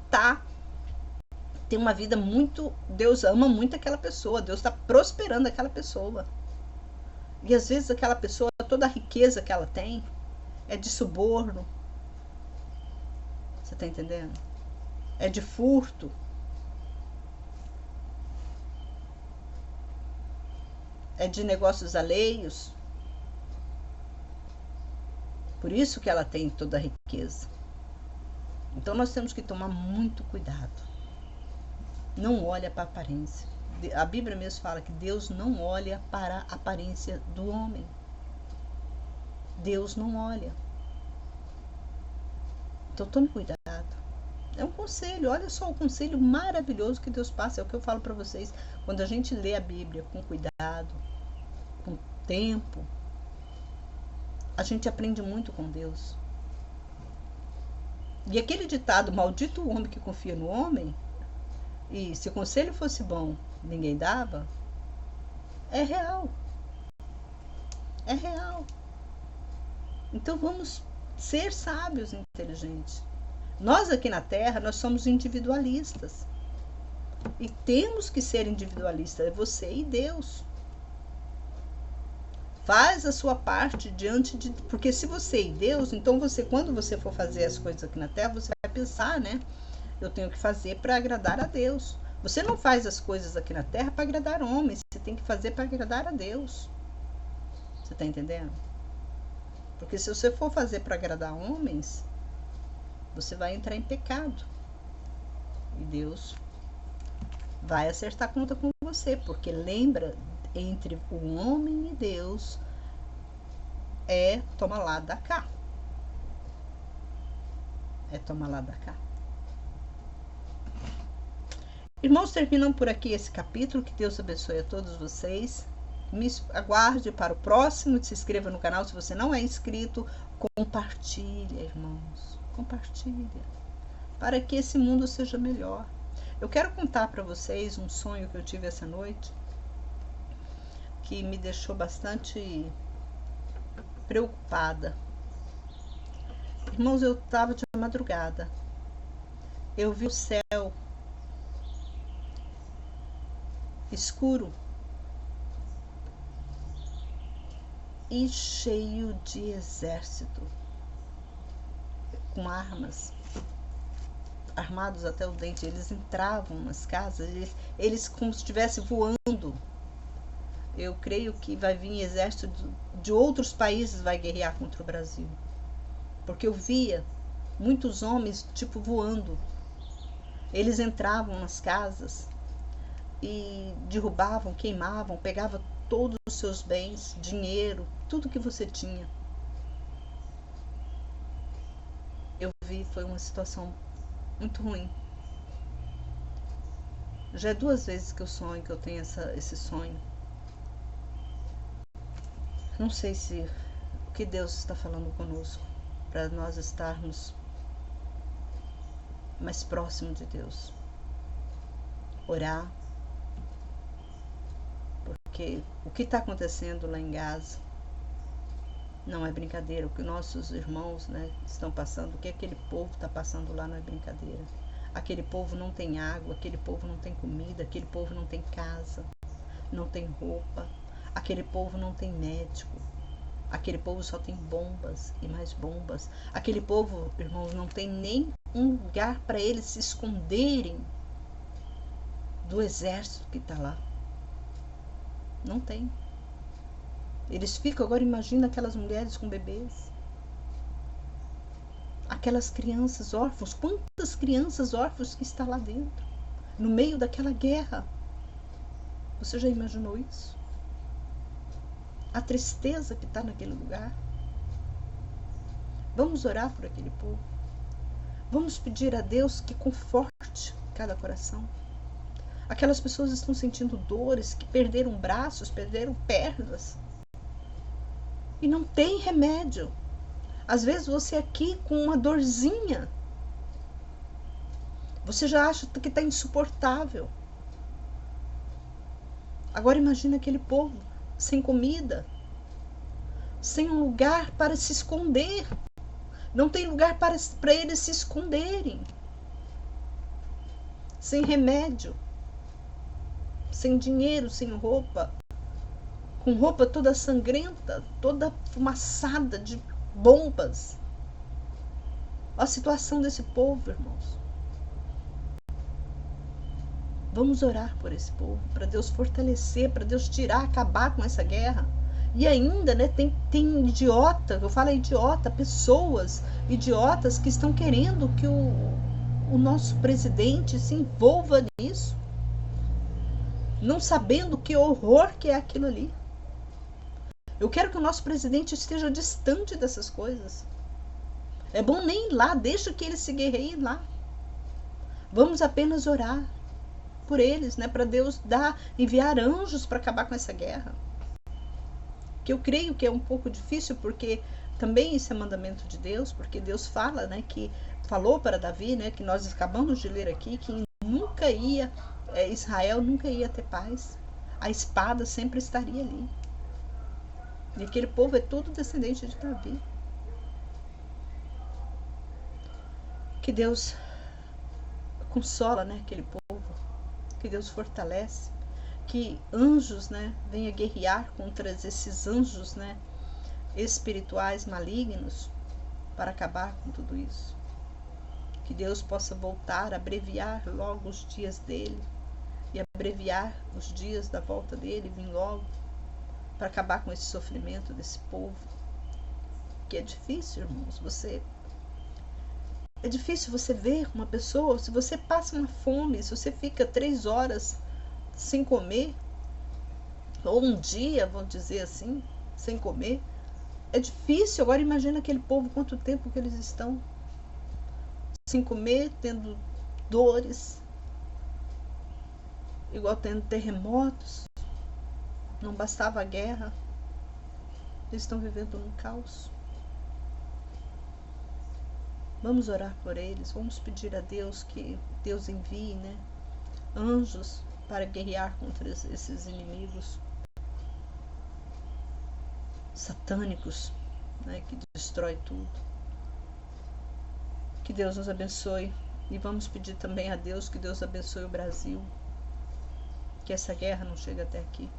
tem uma vida muito, Deus ama muito aquela pessoa, Deus está prosperando aquela pessoa. E às vezes aquela pessoa, toda a riqueza que ela tem, é de suborno. Você está entendendo? É de furto. É de negócios alheios. Por isso que ela tem toda a riqueza. Então nós temos que tomar muito cuidado. Não olha para a aparência. A Bíblia mesmo fala que Deus não olha para a aparência do homem. Deus não olha. Então tome cuidado. É um conselho, olha só o conselho maravilhoso que Deus passa. É o que eu falo para vocês. Quando a gente lê a Bíblia com cuidado, com tempo, a gente aprende muito com Deus. E aquele ditado, maldito o homem que confia no homem, e se o conselho fosse bom, ninguém dava, é real. É real. Então vamos ser sábios e inteligentes. Nós aqui na Terra, nós somos individualistas. E temos que ser individualistas, é você e Deus. Faz a sua parte diante de... Porque se você é Deus, então você, quando você for fazer as coisas aqui na terra, você vai pensar, né? Eu tenho que fazer para agradar a Deus. Você não faz as coisas aqui na terra para agradar homens. Você tem que fazer para agradar a Deus. Você está entendendo? Porque se você for fazer para agradar homens, você vai entrar em pecado. E Deus vai acertar conta com você. Porque lembra, entre o homem e Deus é toma lá, dá cá. É toma lá, dá cá. Irmãos, terminam por aqui esse capítulo. Que Deus abençoe a todos vocês. Me aguarde para o próximo. Se inscreva no canal se você não é inscrito. Compartilha, irmãos. Compartilha. Para que esse mundo seja melhor. Eu quero contar para vocês um sonho que eu tive essa noite. Que me deixou bastante preocupada. Irmãos, eu estava de madrugada. Eu vi o céu escuro e cheio de exército, com armas, armados até o dente. Eles entravam nas casas, eles como se estivessem voando. Eu creio que vai vir exército de outros países, vai guerrear contra o Brasil, porque eu via muitos homens tipo voando. Eles entravam nas casas e derrubavam, queimavam, pegavam todos os seus bens, dinheiro, tudo que você tinha. Eu vi, foi uma situação muito ruim. Já é 2 vezes que eu sonho, que eu tenho esse sonho. Não sei se o que Deus está falando conosco, para nós estarmos mais próximo de Deus. Orar. Porque o que está acontecendo lá em Gaza não é brincadeira. O que nossos irmãos, né, estão passando, o que aquele povo está passando lá não é brincadeira. Aquele povo não tem água, aquele povo não tem comida, aquele povo não tem casa, não tem roupa, aquele povo não tem médico, aquele povo só tem bombas e mais bombas. Aquele povo, irmãos, não tem nem um lugar para eles se esconderem do exército que está lá. Não tem. Eles ficam, agora imagina aquelas mulheres com bebês. Aquelas crianças órfãos. Quantas crianças órfãos que está lá dentro? No meio daquela guerra. Você já imaginou isso? A tristeza que está naquele lugar. Vamos orar por aquele povo. Vamos pedir a Deus que conforte cada coração. Aquelas pessoas estão sentindo dores, que perderam braços, perderam pernas. E não tem remédio. Às vezes você aqui com uma dorzinha, você já acha que está insuportável. Agora imagina aquele povo sem comida, sem um lugar para se esconder. Não tem lugar para eles se esconderem. Sem remédio. Sem dinheiro, sem roupa, com roupa toda sangrenta, toda fumaçada de bombas. Olha a situação desse povo, irmãos. Vamos orar por esse povo, para Deus fortalecer, para Deus tirar, acabar com essa guerra. E ainda, né, tem idiota, eu falo idiota, pessoas idiotas que estão querendo que o nosso presidente se envolva nisso. Não sabendo que horror que é aquilo ali. Eu quero que o nosso presidente esteja distante dessas coisas. É bom nem ir lá, deixa que eles se guerreiem lá. Vamos apenas orar por eles, né, para Deus enviar anjos para acabar com essa guerra. Que eu creio que é um pouco difícil, porque também isso é mandamento de Deus, porque Deus fala, né, que falou para Davi, né, que nós acabamos de ler aqui, que nunca ia Israel nunca ia ter paz. A espada sempre estaria ali. E aquele povo é todo descendente de Davi. Que Deus consola, né, aquele povo. Que Deus fortalece. que anjos, né, venha guerrear contra esses anjos, né, espirituais malignos para acabar com tudo isso. Que Deus possa voltar, abreviar logo os dias dele e abreviar os dias da volta dele, vir logo para acabar com esse sofrimento desse povo. Que é difícil, irmãos, é difícil você ver uma pessoa, se você passa uma fome, se você fica 3 horas sem comer, ou um dia, vamos dizer assim, sem comer, é difícil. Agora imagina aquele povo, quanto tempo que eles estão sem comer, tendo dores, igual tendo terremotos, não bastava a guerra, eles estão vivendo num caos. Vamos orar por eles, vamos pedir a Deus que Deus envie, né, anjos para guerrear contra esses inimigos satânicos, né, que destrói tudo. Que Deus nos abençoe e vamos pedir também a Deus que Deus abençoe o Brasil, que essa guerra não chegue até aqui.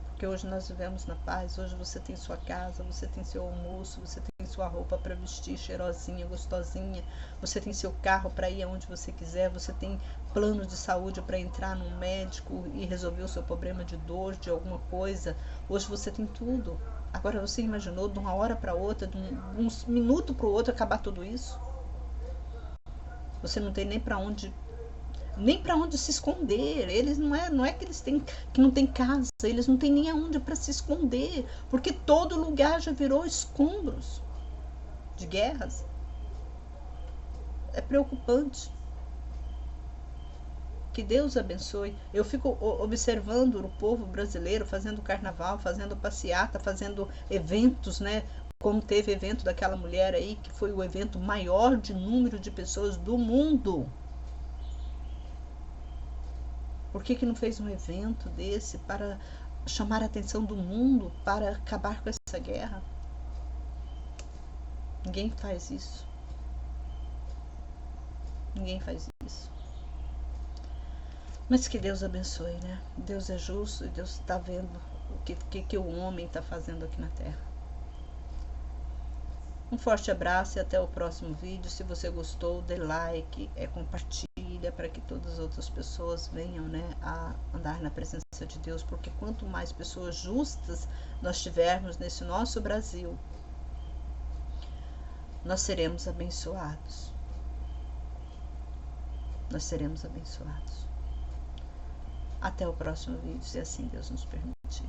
Porque hoje nós vivemos na paz, hoje você tem sua casa, você tem seu almoço, você tem sua roupa para vestir cheirosinha, gostosinha, você tem seu carro para ir aonde você quiser, você tem plano de saúde para entrar num médico e resolver o seu problema de dor, de alguma coisa. Hoje você tem tudo. Agora você imaginou de uma hora para outra, de um minuto para o outro acabar tudo isso? Você não tem nem para onde se esconder. Eles não é que eles têm, que não tem casa, eles não têm nem aonde para se esconder, porque todo lugar já virou escombros de guerras. É preocupante. Que Deus abençoe. Eu fico observando o povo brasileiro fazendo carnaval, fazendo passeata, fazendo eventos, né? Como teve evento daquela mulher aí, que foi o evento maior de número de pessoas do mundo. Por que não fez um evento desse para chamar a atenção do mundo, para acabar com essa guerra? Ninguém faz isso. Ninguém faz isso. Mas que Deus abençoe, né? Deus é justo e Deus está vendo o que o homem está fazendo aqui na Terra. Um forte abraço e até o próximo vídeo. Se você gostou, dê like, compartilha para que todas as outras pessoas venham, né, a andar na presença de Deus, porque quanto mais pessoas justas nós tivermos nesse nosso Brasil, nós seremos abençoados. Nós seremos abençoados. Até o próximo vídeo, se assim Deus nos permitir.